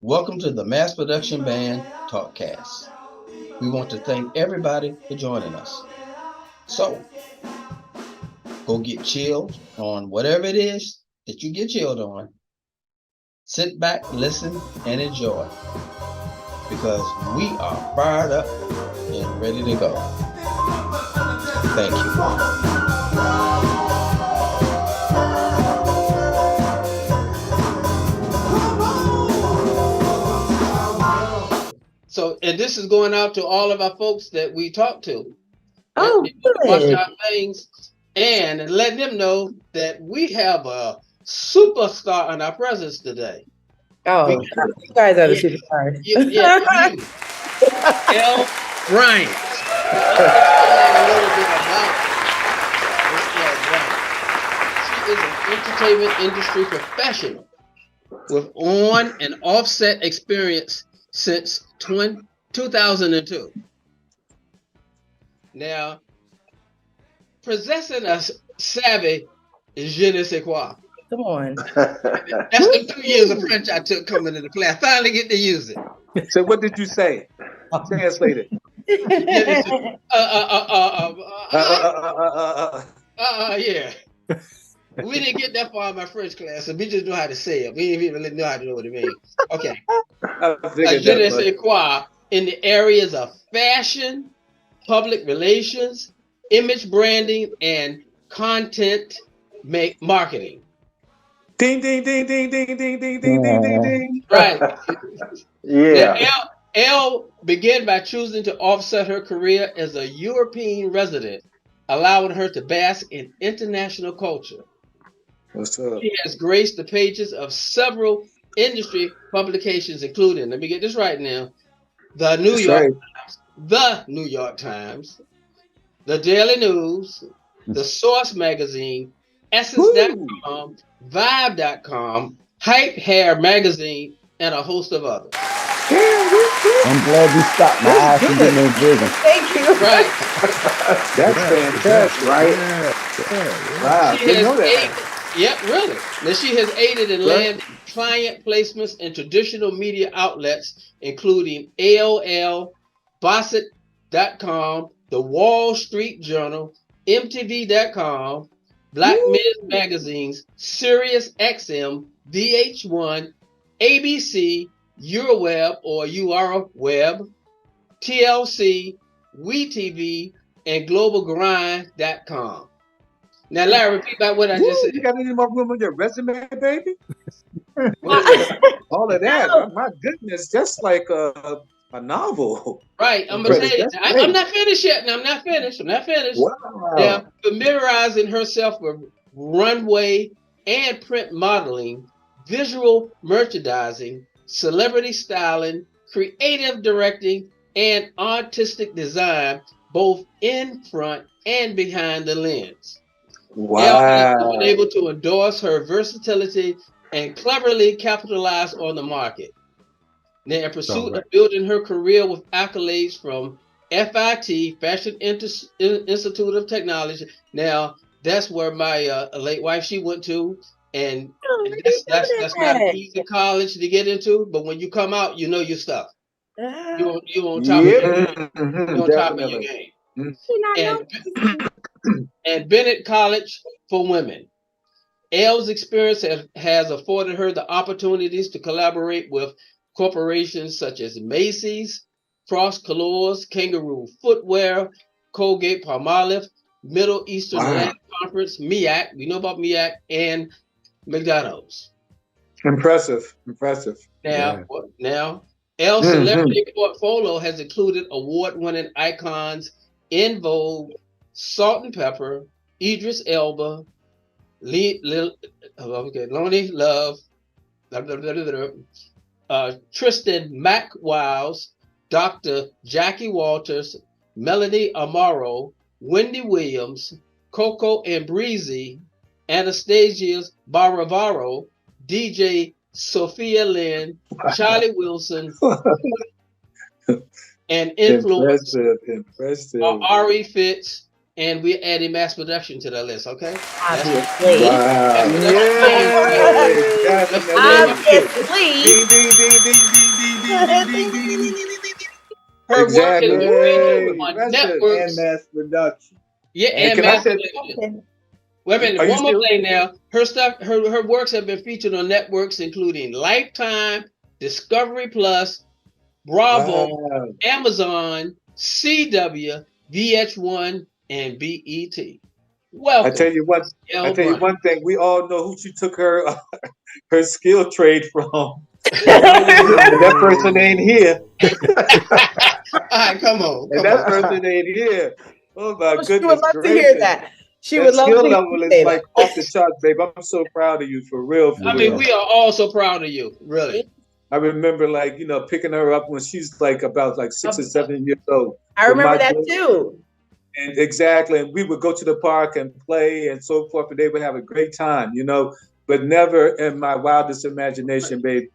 Welcome to the Mass Production Band Talkcast. We want to thank everybody for joining us. So, go get chilled on whatever it is that you get chilled on. Sit back, listen, and enjoy because we are fired up and ready to go. Thank you. So, and this is going out to all of our folks that we talk to. Oh, watch good. our things and let them know that we have a superstar in our presence today. Oh, you guys are the superstars. Elle Bryant. Let's explain a little bit about Miss Elle Bryant. She is an entertainment industry professional with on and offset experience since 2002. Now, possessing a savvy je ne sais quoi. Come on. That's the 2 years of French I took coming into play. I finally get to use it. So what did you say? Translate it. Yeah. We didn't get that far in my French class, so we just know how to say it. We didn't even really know how to know what it means. Okay. Je ne sais quoi in the areas of fashion, public relations, image branding, and content marketing. Ding ding ding ding ding ding ding ding ding ding ding. Right. Yeah. Now, Elle began by choosing to offset her career as a European resident, allowing her to bask in international culture. What's up? She has graced the pages of several industry publications, including, let me get this right now, the New York Times, the Daily News, the Source Magazine, Essence.com, Vibe.com, Hype Hair Magazine, and a host of others. I'm glad you stopped my eyes from getting those visions. Thank you. Right. That's fantastic, right? Wow, didn't know that. Yep, really. Now she has aided in landing client placements in traditional media outlets, including AOL, Bossett.com, The Wall Street Journal, MTV.com, Black Men's Magazines, Sirius XM, VH1, ABC, Euroweb or Euroweb, TLC, WeTV, and GlobalGrind.com. Now, Larry, repeat back what I just said. You got any more room on your resume, baby? All of that. My goodness, just like a novel. Right. I'm going to tell you. I'm not finished yet. I'm not finished. Wow. Now, familiarizing herself with runway and print modeling, visual merchandising, celebrity styling, creative directing, and artistic design, both in front and behind the lens. Wow. Elle has been able to endorse her versatility and cleverly capitalize on the market. Now, in pursuit of building her career with accolades from FIT, Fashion Institute of Technology. Now, that's where my late wife, she went to. And that's not an easy college to get into. But when you come out, you know your stuff. You're on top of your game. And Bennett College for Women. Elle's experience has afforded her the opportunities to collaborate with corporations such as Macy's, Cross Colors, Kangaroo Footwear, Colgate Palmolive, Middle Eastern Land Conference, MEAC, we know about MEAC, and McDonald's. Impressive. Now, Elle's celebrity portfolio has included award-winning icons In Vogue, Salt and Pepper, Idris Elba, Lonnie Love, Tristan McWiles, Dr. Jackie Walters, Melanie Amaro, Wendy Williams, Coco and Breezy, Anastasia Baravaro, DJ Sophia Lynn, Charlie Wilson, and influencer impressive. Ari Fitz and we're adding mass production to the list. Okay. Obviously. Wow. Let's put Obviously. Ding, ding, ding, ding, ding, ding, ding, ding, ding, ding, ding. her work has Exactly. been featured Yay. on That's it. networks. And mass production. Yeah, And and can I mass say, production. Wait a minute, are you one more still? thing now. Her stuff, her works have been featured on networks including Lifetime, Discovery Plus, Bravo, Wow. Amazon, CW, VH1, and BET. I Welcome, tell you what. I Elle tell you Bryant. one thing. We all know who she took her her skill trade from. And that person ain't here. All right, come on, And come that on. person ain't here. Oh my She would goodness love to hear gracious. that. She That would love to skill hear level you is say like off the charts, babe. I'm so proud of you, for real, for I mean, real. we are all so proud of you, that. really. I remember, like, picking her up when she's like about like 6 or 7 years old I with remember my that daughter. too. And exactly, and we would go to the park and play and so forth, and they would have a great time, But never in my wildest imagination, babe,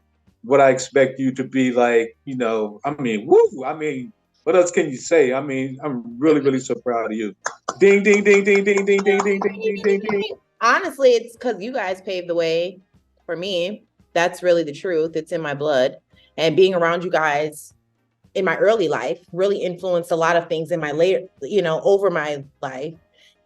would I expect you to be like, I mean, woo! I mean, what else can you say? I mean, I'm really, really so proud of you. Ding, ding, ding, ding, ding, ding, ding, ding, ding, ding, ding, ding. Honestly, it's because you guys paved the way for me. That's really the truth. It's in my blood. And being around you guys in my early life really influenced a lot of things in my later, over my life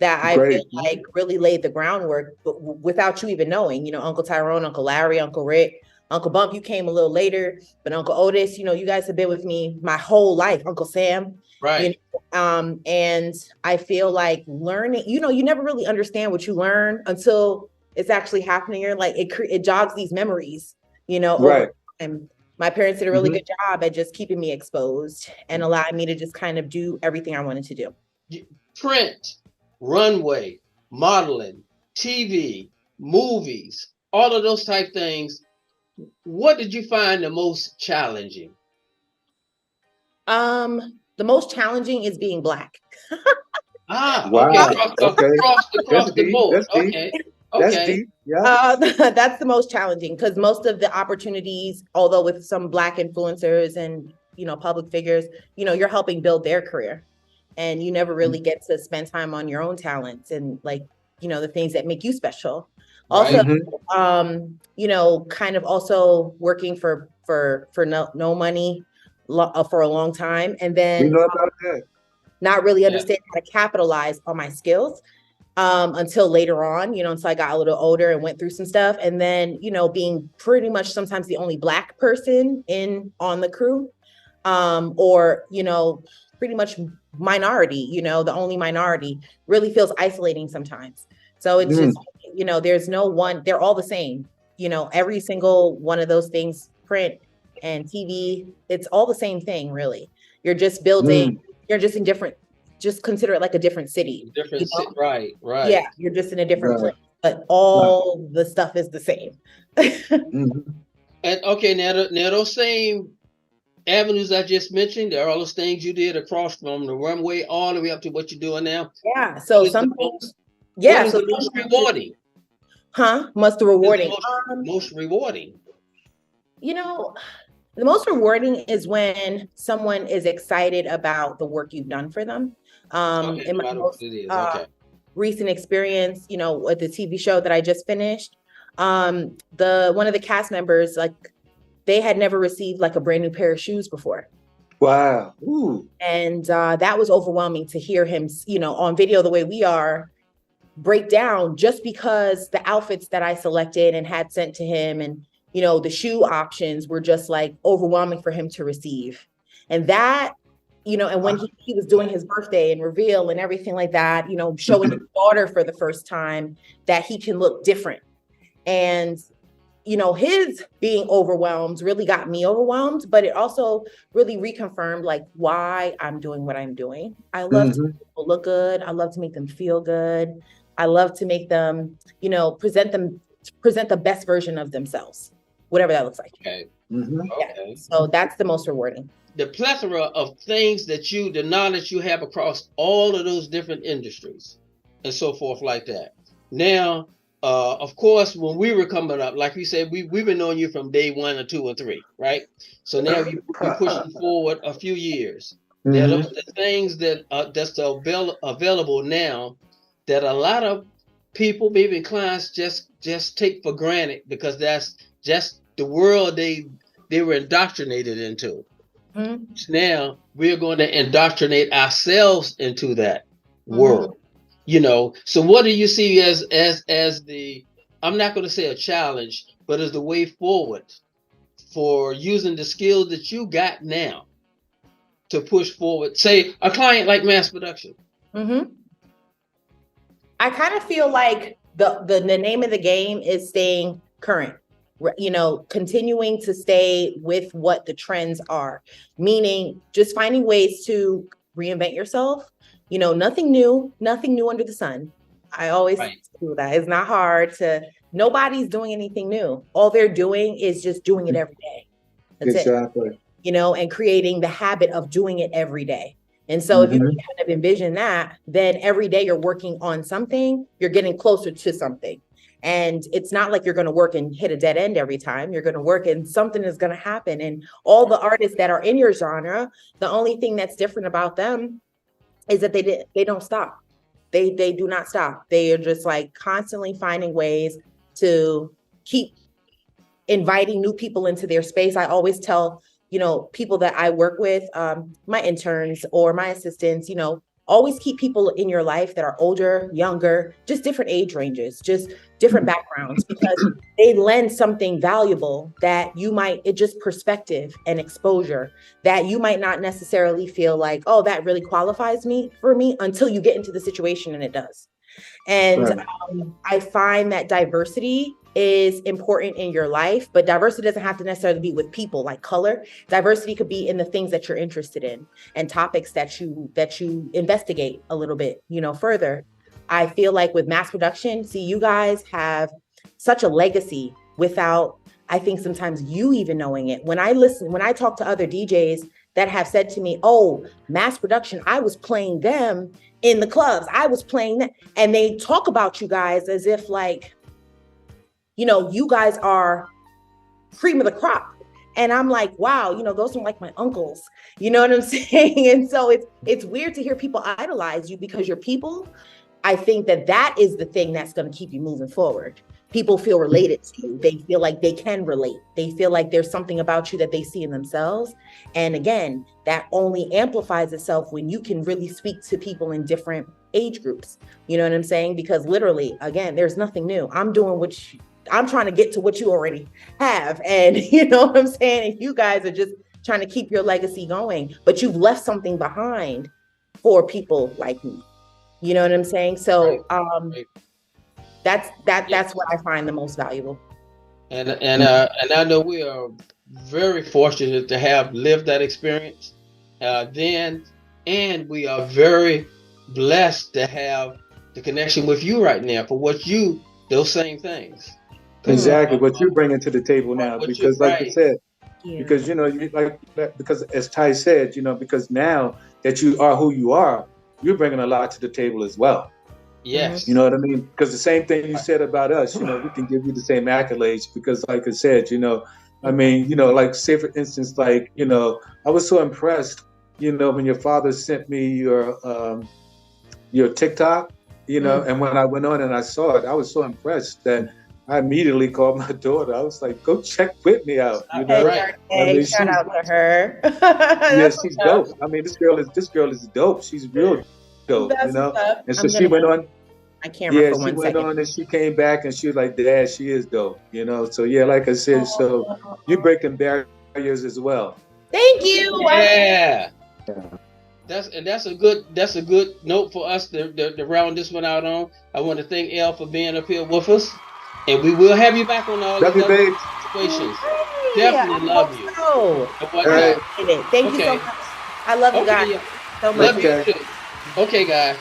that I feel Great. like really laid the groundwork without you even knowing. Uncle Tyrone, Uncle Larry, Uncle Rick, Uncle Bump, you came a little later, but Uncle Otis, you guys have been with me my whole life. Uncle Sam, Right. And I feel like learning, you never really understand what you learn until it's actually happening. You're like, it jogs these memories, Right. and my parents did a really good job at just keeping me exposed and allowing me to just kind of do everything I wanted to do. Print, runway, modeling, TV, movies, all of those type things. What did you find the most challenging? The most challenging is being Black. Wow. Okay. Okay. Across the Deep. board. That's deep. Okay. That's deep. Yeah. That's the most challenging because most of the opportunities, although with some Black influencers and public figures, you're helping build their career, and you never really get to spend time on your own talents and the things that make you special. Also, kind of also working for no money for a long time, and then We know about that. not really understand how to capitalize on my skills until later on, until I got a little older and went through some stuff. And then, being pretty much sometimes the only Black person on the crew, or, pretty much minority, the only minority, really feels isolating sometimes. So it's just, there's no one, they're all the same, every single one of those things, print and TV, it's all the same thing, really. You're just building, you're just in different, just consider it like a different city. Right. Yeah, you're just in a different place, but all the stuff is the same. And okay, now those same avenues I just mentioned, there are all those things you did across from the runway all the way up to what you're doing now. Yeah. So some things, yeah. So the most rewarding. Most rewarding. Most rewarding. The most rewarding is when someone is excited about the work you've done for them. In my most recent experience, with the TV show that I just finished, one of the cast members, like, they had never received like a brand new pair of shoes before. Wow. Ooh. And that was overwhelming to hear him, on video the way we are, break down just because the outfits that I selected and had sent to him and the shoe options were just like overwhelming for him to receive. And that, and when he was doing his birthday and reveal and everything like that, showing his daughter for the first time that he can look different. And, his being overwhelmed really got me overwhelmed, but it also really reconfirmed like why I'm doing what I'm doing. I love to make people look good. I love to make them feel good. I love to make them, present the best version of themselves, whatever that looks like. Okay. Okay. So that's the most rewarding. The plethora of things the knowledge you have across all of those different industries and so forth like that. Now, of course, when we were coming up, like we said, we've been knowing you from day 1 or 2 or 3, right? So now we pushing forward a few years. There are the things that that's available now that a lot of people, maybe clients, just take for granted because that's just the world they were indoctrinated into. Now we're going to indoctrinate ourselves into that world. You know, so what do you see as the, I'm not going to say a challenge, but as the way forward for using the skills that you got now to push forward, say a client like mass production? I kind of feel like the name of the game is staying current, you know, continuing to stay with what the trends are, meaning just finding ways to reinvent yourself. You know, nothing new under the sun. I always do that. It's not hard nobody's doing anything new. All they're doing is just doing it every day. That's it. You know, and creating the habit of doing it every day. And so if you kind of envision that, then every day you're working on something, you're getting closer to something. And it's not like you're going to work and hit a dead end every time. You're going to work and something is going to happen. And all the artists that are in your genre, the only thing that's different about them is that they don't stop. They do not stop. They are just like constantly finding ways to keep inviting new people into their space. I always tell, you know, people that I work with, my interns or my assistants, you know, always keep people in your life that are older, younger, just different age ranges, just different backgrounds, because they lend something valuable that it's just perspective and exposure that you might not necessarily feel like, oh, that really qualifies for me until you get into the situation and it does. And I find that diversity is important in your life, but diversity doesn't have to necessarily be with people like color. Diversity could be in the things that you're interested in and topics that you investigate a little bit, you know, further. I feel like with mass production, see, you guys have such a legacy without, I think, sometimes you even knowing it. When I talk to other DJs that have said to me, oh, mass production, I was playing them in the clubs. I was playing them. And they talk about you guys as if like, you know, you guys are cream of the crop. And I'm like, wow, you know, those are like my uncles, you know what I'm saying? And so it's weird to hear people idolize you because you're people. I think that is the thing that's going to keep you moving forward. People feel related to you. They feel like they can relate. They feel like there's something about you that they see in themselves. And again, that only amplifies itself when you can really speak to people in different age groups. You know what I'm saying? Because literally, again, there's nothing new. I'm trying to get to what you already have. And you know what I'm saying? And you guys are just trying to keep your legacy going, but you've left something behind for people like me. You know what I'm saying? So that's what I find the most valuable. And I know we are very fortunate to have lived that experience then, and we are very blessed to have the connection with you right now for those same things. Exactly what you're bringing to the table now, because like you said, because you know, because as Ty said, you know, because now that you are who you are, you're bringing a lot to the table as well. Yes. You know what I mean? Because the same thing you said about us, you know, we can give you the same accolades because, like I said, you know, I mean, you know, like say for instance, like, you know, I was so impressed, you know, when your father sent me your TikTok, you know, and when I went on and I saw it, I was so impressed that I immediately called my daughter. I was like, go check Whitney out. You know, right. I mean, shout out to her. Yeah, she's dope. I mean, this girl is dope. She's real dope, you know. And so she went on. I can't remember for 1 second. She went on and she came back and she was like, Dad, she is dope, you know. So yeah, like I said, so you're breaking barriers as well. Thank you. Yeah. That's a good note for us to round this one out on. I want to thank Elle for being up here with us, and we will have you back on all these other situations. Definitely love you. Thank you so much. I love you guys so much. Love you too. Okay, guys.